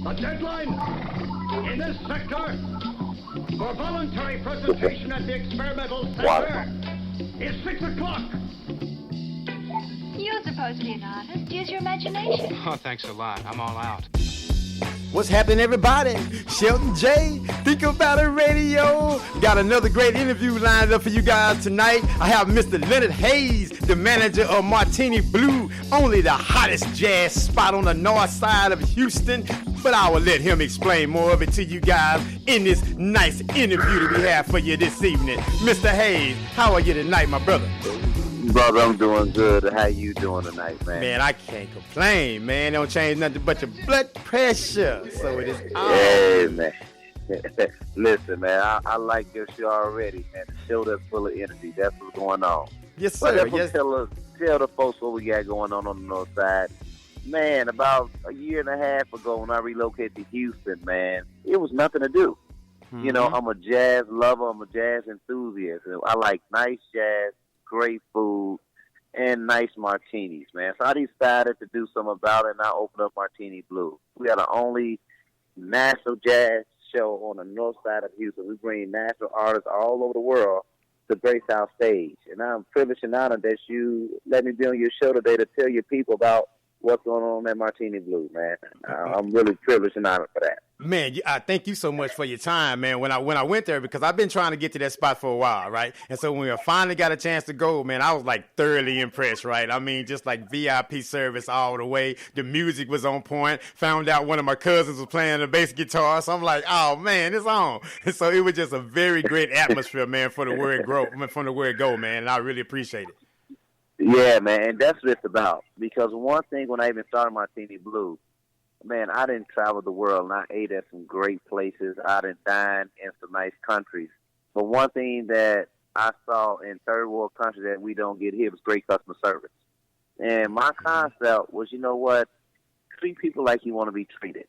The deadline in this sector for voluntary presentation at the experimental center is 6 o'clock. You're supposed to be an artist. Use your imagination. Oh, thanks a lot. I'm all out. What's happening, everybody? Shelton J. Think About It Radio. Got another great interview lined up for you guys tonight. I have Mr. Leonard Hayes, the manager of Martini BLU, only the hottest jazz spot on the north side of Houston. But I will let him explain more of it to you guys in this nice interview that we have for you this evening. Mr. Hayes, how are you tonight, my brother? Brother, I'm doing good. How you doing tonight, man? Man, I can't complain, man. Don't change nothing but your blood pressure. So it is all. Hey, man. Listen, man, I like your show already, man. The show that's full of energy. That's what's going on. Yes, sir. Yes. Tell the folks what we got going on the north side. Man, about a year and a half ago when I relocated to Houston, man, it was nothing to do. Mm-hmm. You know, I'm a jazz lover. I'm a jazz enthusiast. I like nice jazz, great food, and nice martinis, man. So I decided to do something about it, and I opened up Martini BLU. We are the only national jazz show on the north side of Houston. We bring national artists all over the world to grace our stage. And I'm privileged and honored that you let me be on your show today to tell your people about what's going on at Martini BLU, man. I'm really privileged and honored for that. Man, I thank you so much for your time, man. When I went there, because I've been trying to get to that spot for a while, right? And so when we finally got a chance to go, man, I was like thoroughly impressed, right? I mean, just like VIP service all the way. The music was on point. Found out one of my cousins was playing the bass guitar, so I'm like, oh man, it's on. And so it was just a very great atmosphere, man, for the word grow, from the word go, man. And I really appreciate it. Yeah, man, and that's what it's about. Because one thing when I even started Martini BLU, man, I didn't travel the world, and I ate at some great places. I didn't dine in some nice countries. But one thing that I saw in third world countries that we don't get here was great customer service. And my concept was, you know what, treat people like you want to be treated.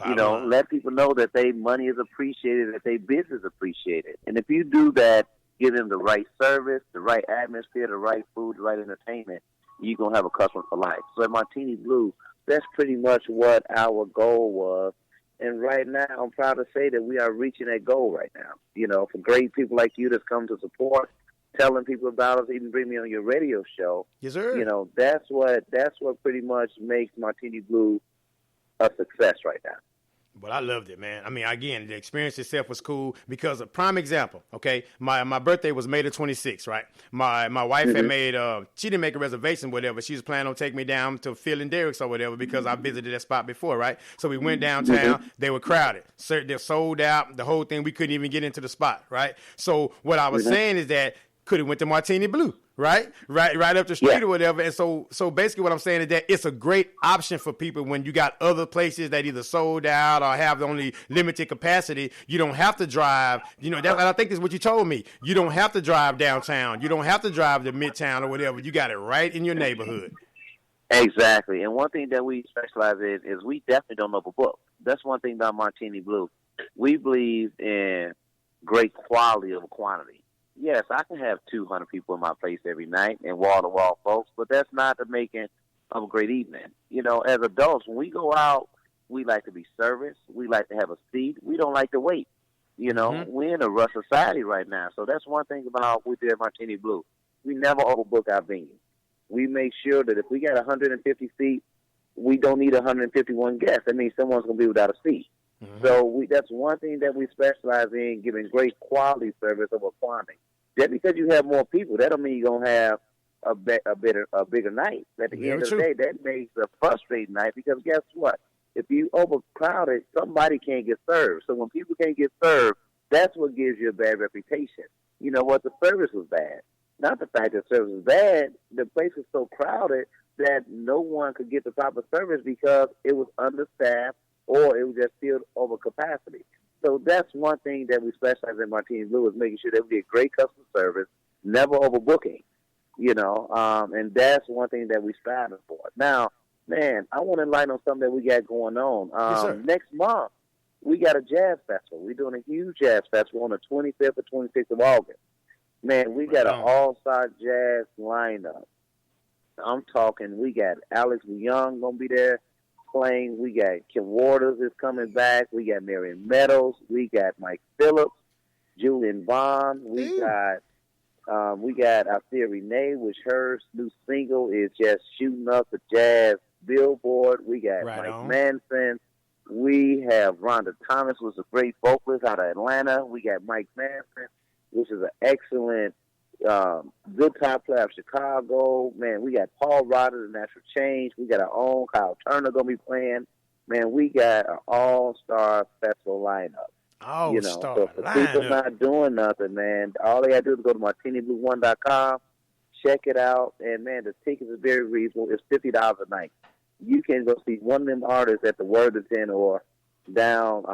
You know, let people know that their money is appreciated, that their business is appreciated. And if you do that, give them the right service, the right atmosphere, the right food, the right entertainment, you're going to have a customer for life. So at Martini BLU, that's pretty much what our goal was. And right now, I'm proud to say that we are reaching that goal right now. You know, for great people like you that's come to support, telling people about us, even bring me on your radio show. Yes, sir. You know, that's what pretty much makes Martini BLU a success right now. But I loved it, man. I mean, again, the experience itself was cool because a prime example, okay, my birthday was May the 26th, right? My wife had made, she didn't make a reservation, whatever. She was planning on taking me down to Phil and Derek's or whatever because I visited that spot before, right? So we went downtown. They were crowded. They're sold out. The whole thing, we couldn't even get into the spot, right? So what I was saying is that could have went to Martini BLU. Right up the street or whatever. And so basically what I'm saying is that it's a great option for people when you got other places that either sold out or have only limited capacity. You don't have to drive. You know, that, and I think that's what you told me. You don't have to drive downtown. You don't have to drive to Midtown or whatever. You got it right in your neighborhood. Exactly. And one thing that we specialize in is we definitely don't overbook. That's one thing about Martini BLU. We believe in great quality over quantity. Yes, I can have 200 people in my place every night and wall-to-wall folks, but that's not the making of a great evening. You know, as adults, when we go out, we like to be serviced. We like to have a seat. We don't like to wait. You know, we're in a rush society right now. So that's one thing about what we do at Martini BLU. We never overbook our venue. We make sure that if we got 150 seats, we don't need 151 guests. That means someone's going to be without a seat. So that's one thing that we specialize in, giving great quality service over quantity. Just because you have more people, that don't mean you're going to have a bigger night. At the end of the day, that makes a frustrating night because guess what? If you overcrowded, somebody can't get served. So when people can't get served, that's what gives you a bad reputation. You know what? The service was bad. Not the fact that service was bad. The place was so crowded that no one could get the proper service because it was understaffed or it was just filled over capacity. So that's one thing that we specialize in Martini BLU is making sure that we get great customer service, never overbooking, you know, and that's one thing that we strive for. Now, man, I want to enlighten on something that we got going on. Next month, we got a jazz festival. We're doing a huge jazz festival on the 25th or 26th of August. Man, we got an all-star jazz lineup. I'm talking, we got Alex Young going to be there. playing. We got Kim Waters is coming back. We got Marion Meadows. We got Mike Phillips, Julian Vaughn. We got Althea Renee, which her new single is just shooting up the jazz Billboard. We got Mike Manson. We have Rhonda Thomas, who's a great vocalist out of Atlanta. We got Mike Manson, which is an excellent good top player of Chicago. Man, we got Paul Rodgers, The Natural Change. We got our own Kyle Turner going to be playing. Man, we got an all-star festival lineup. So if people not doing nothing, man, all they got to do is go to martiniblue1.com, check it out, and, man, the tickets are very reasonable. It's $50 a night. You can go see one of them artists at the Worthington or down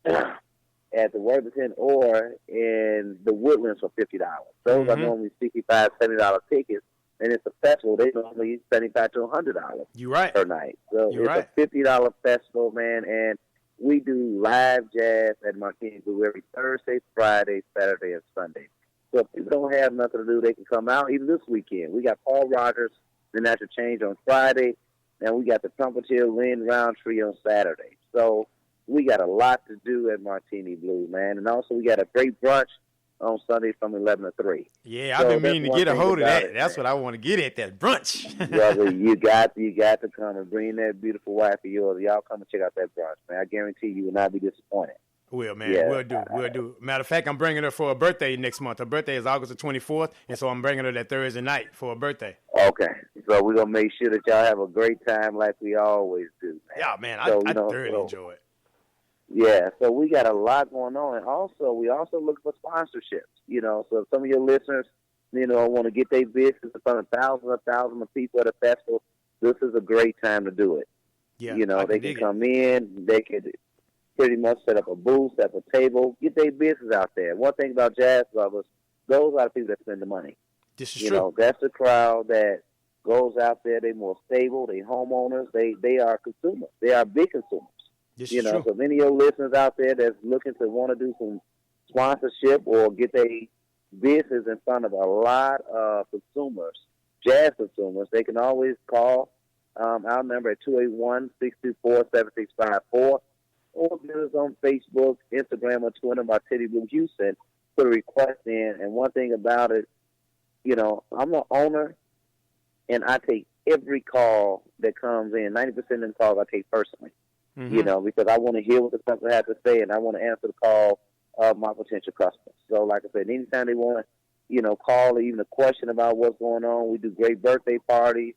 at the Worthington or in the Woodlands for $50. Those are normally $65, $70 tickets, and it's a festival. They normally $75 to $100 per night. So it's a $50 festival, man, and we do live jazz at Martini BLU every Thursday, Friday, Saturday, and Sunday. So if people don't have nothing to do, they can come out. Even this weekend, we got Paul Rodgers, The Natural Change on Friday, and we got the trumpeter Lynn Roundtree on Saturday. So we got a lot to do at Martini BLU, man. And also we got a great brunch on Sunday from 11 to 3. Yeah, I've been meaning to get a hold of that. That's what I want to get at, that brunch. Brother, you got to come and bring that beautiful wife of yours. Y'all come and check out that brunch, man. I guarantee you will not be disappointed. Will, man. Yeah. We'll do. Matter of fact, I'm bringing her for a birthday next month. Her birthday is August the 24th, and so I'm bringing her that Thursday night for a birthday. Okay. So we're going to make sure that y'all have a great time like we always do, man. Yeah, man. I thoroughly enjoy it. Yeah, so we got a lot going on. And also, we also look for sponsorships, So if some of your listeners, want to get their business in front of thousands of people at a festival, this is a great time to do it. Yeah, they can come in, they could pretty much set up a booth, set up a table, get their business out there. One thing about jazz lovers, those are the people that spend the money. This is true. That's the crowd that goes out there. They're more stable. They're homeowners. They are consumers. They are big consumers. This is true. So many of your listeners out there that's looking to want to do some sponsorship or get their business in front of a lot of consumers, jazz consumers, they can always call our number at 281-624-7654 or visit us on Facebook, Instagram, or Twitter, Martini BLU Houston, put a request in. And one thing about it, I'm the owner, and I take every call that comes in. 90% of the calls I take personally. Because I want to hear what the customer has to say, and I want to answer the call of my potential customers. So, like I said, anytime they want to, call or even a question about what's going on, we do great birthday parties,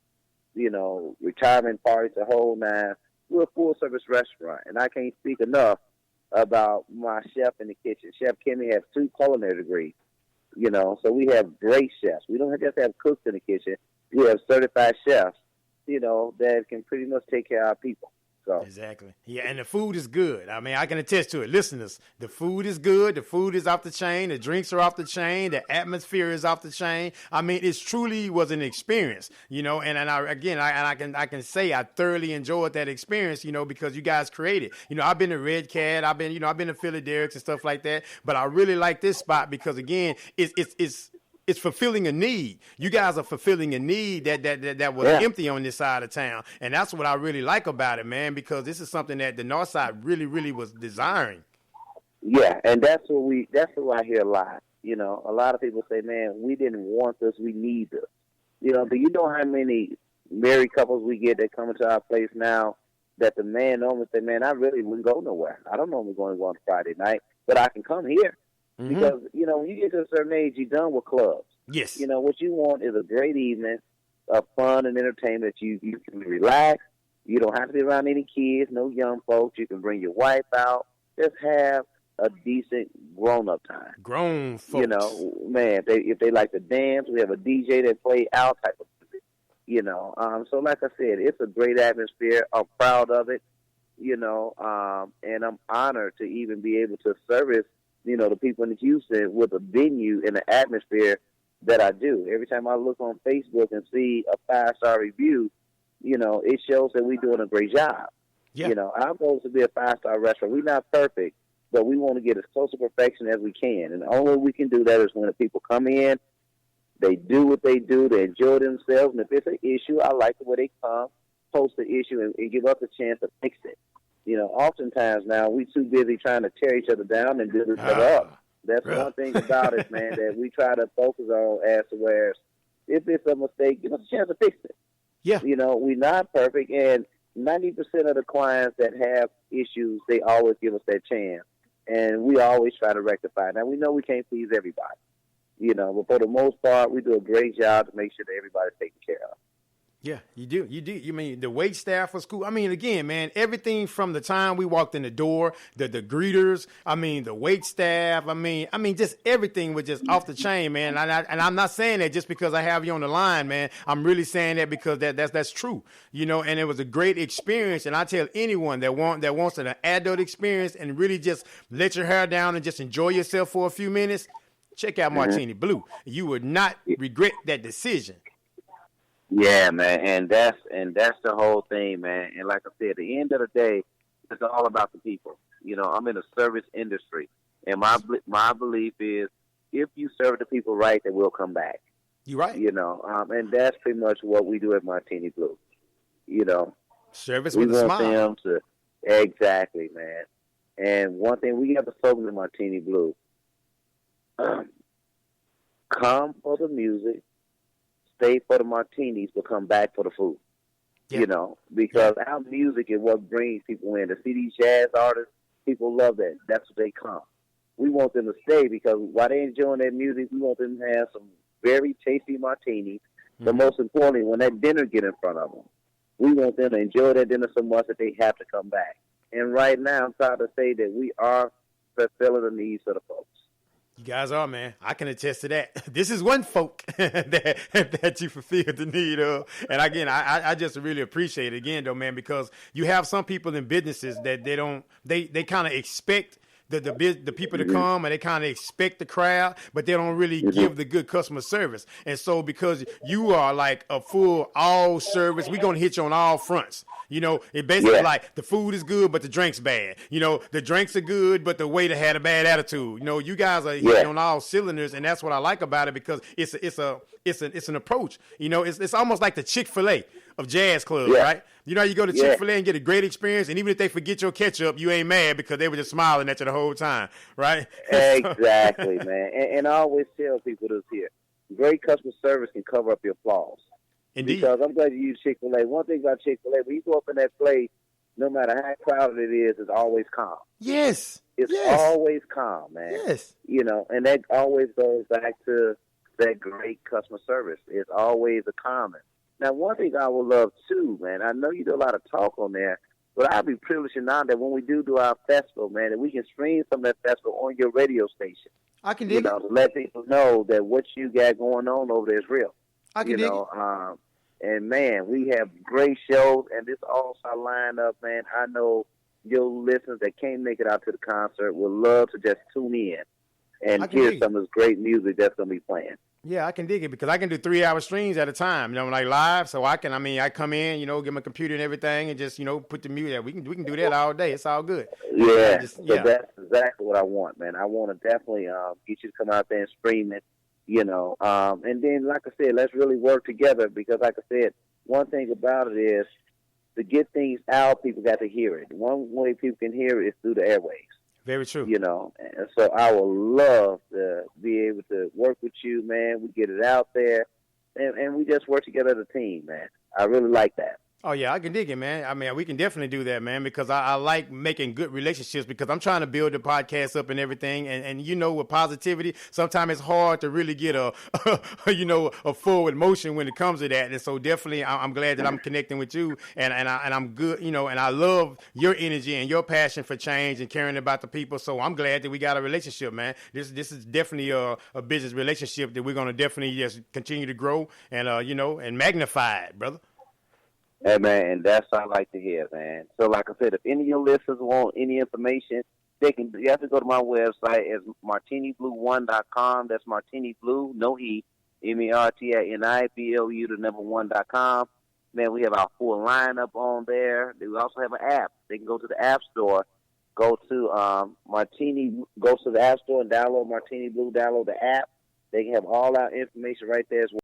retirement parties, the whole nine. We're a full-service restaurant, and I can't speak enough about my chef in the kitchen. Chef Kimmy has 2 culinary degrees, so we have great chefs. We don't just have cooks in the kitchen. We have certified chefs, that can pretty much take care of our people. So. Exactly. Yeah, and the food is good. I mean, I can attest to it. Listeners, the food is good. The food is off the chain. The drinks are off the chain. The atmosphere is off the chain. I mean, it truly was an experience, and I can say I thoroughly enjoyed that experience, because you guys created. I've been to Red Cat. I've been to Philly Derrick's and stuff like that. But I really like this spot because, again, it's fulfilling a need. You guys are fulfilling a need that was empty on this side of town. And that's what I really like about it, man, because this is something that the North Side really, really was desiring. Yeah, and that's what I hear a lot. A lot of people say, man, we didn't want this, we need this. Do you know how many married couples we get that come into our place now that the man normally say, man, I really wouldn't go nowhere. I don't normally go on Friday night, but I can come here. Because, when you get to a certain age, you're done with clubs. Yes. What you want is a great evening of fun and entertainment. You can relax. You don't have to be around any kids, no young folks. You can bring your wife out. Just have a decent grown-up time. Grown folks. Man, if they like to dance, we have a DJ that play our type of music. So like I said, it's a great atmosphere. I'm proud of it, and I'm honored to even be able to service the people in Houston with a venue and an atmosphere that I do. Every time I look on Facebook and see a 5-star review, it shows that we're doing a great job. Yeah. Our goal is to be a 5-star restaurant. We're not perfect, but we want to get as close to perfection as we can. And the only way we can do that is when the people come in, they do what they do, they enjoy themselves, and if it's an issue, I like the way they come post the issue and give us a chance to fix it. Oftentimes now we too busy trying to tear each other down and build each other up. That's one thing about it, man, that we try to focus on as to where if it's a mistake, give us a chance to fix it. Yeah. We're not perfect, and 90% of the clients that have issues, they always give us that chance, and we always try to rectify it. Now, we know we can't please everybody, but for the most part, we do a great job to make sure that everybody's taken care of. Yeah, you do. You mean the wait staff was cool. I mean, again, man, everything from the time we walked in the door, the greeters, I mean, the wait staff, I mean, just everything was just off the chain, man. And I'm not saying that just because I have you on the line, man. I'm really saying that because that's true, and it was a great experience. And I tell anyone that wants an adult experience and really just let your hair down and just enjoy yourself for a few minutes, check out Martini BLU. You would not regret that decision. Yeah, man, and that's the whole thing, man. And like I said, at the end of the day, it's all about the people. I'm in the service industry, and my belief is if you serve the people right, they will come back. You're right. And that's pretty much what we do at Martini BLU. Service with a smile. We want them to exactly, man. And one thing we have to focus on Martini BLU: come for the music. Stay for the martinis, but come back for the food. Yeah. Because our music is what brings people in. To see these jazz artists, people love that. That's what they come. We want them to stay because while they're enjoying their music, we want them to have some very tasty martinis. Mm-hmm. But most importantly, when that dinner get in front of them, we want them to enjoy that dinner so much that they have to come back. And right now, I'm proud to say that we are fulfilling the needs of the folks. You guys are, man. I can attest to that. This is one folk that you fulfilled the need of. And again, I just really appreciate it again, though, man, because you have some people in businesses that they kind of expect the people to come, and they kind of expect the crowd, but they don't really give the good customer service. And so because you are like a full all service, we're going to hit you on all fronts. It basically like the food is good, but the drink's bad. The drinks are good, but the waiter had a bad attitude. You guys are hitting on all cylinders, and that's what I like about it because it's an approach. It's almost like the Chick-fil-A of jazz clubs, right? You go to Chick-fil-A and get a great experience, and even if they forget your ketchup, you ain't mad because they were just smiling at you the whole time, right? Exactly, man. And I always tell people this here: great customer service can cover up your flaws. Indeed. Because I'm glad you use Chick-fil-A. One thing about Chick-fil-A, when you go up in that place, no matter how crowded it is, it's always calm. Yes. It's always calm, man. Yes. And that always goes back to that great customer service. It's always a comment. Now, one thing I would love, too, man, I know you do a lot of talk on there, but I'd be privileged enough that when we do our festival, man, that we can stream some of that festival on your radio station. I can dig it. To let people know that what you got going on over there is real. I can dig it. And, man, we have great shows, and this all-star lineup, man. I know your listeners that can't make it out to the concert would love to just tune in and hear some of this great music that's going to be playing. Yeah, I can dig it because I can do 3-hour streams at a time, like live. So I come in, get my computer and everything and just, put the music. We can do that all day. It's all good. Yeah, so that's exactly what I want, man. I want to definitely get you to come out there and stream it. And then, like I said, let's really work together because, like I said, one thing about it is to get things out, people got to hear it. One way people can hear it is through the airwaves. Very true. And so I would love to be able to work with you, man. We get it out there, and we just work together as a team, man. I really like that. Oh, yeah, I can dig it, man. I mean, we can definitely do that, man, because I like making good relationships because I'm trying to build the podcast up and everything. And with positivity, sometimes it's hard to really get a forward motion when it comes to that. And so definitely I'm glad that I'm connecting with you and I'm good, and I love your energy and your passion for change and caring about the people. So I'm glad that we got a relationship, man. This is definitely a business relationship that we're going to definitely just continue to grow and, and magnify it, brother. Hey, man, and that's what I like to hear, man. So, like I said, if any of your listeners want any information, you have to go to my website. It's martiniblu1.com. That's Martini BLU, no E, MARTINIBLU, the number 1.com. Man, we have our full lineup on there. We also have an app. They can go to the App Store, go to the App Store and download Martini BLU, download the app. They can have all our information right there as well.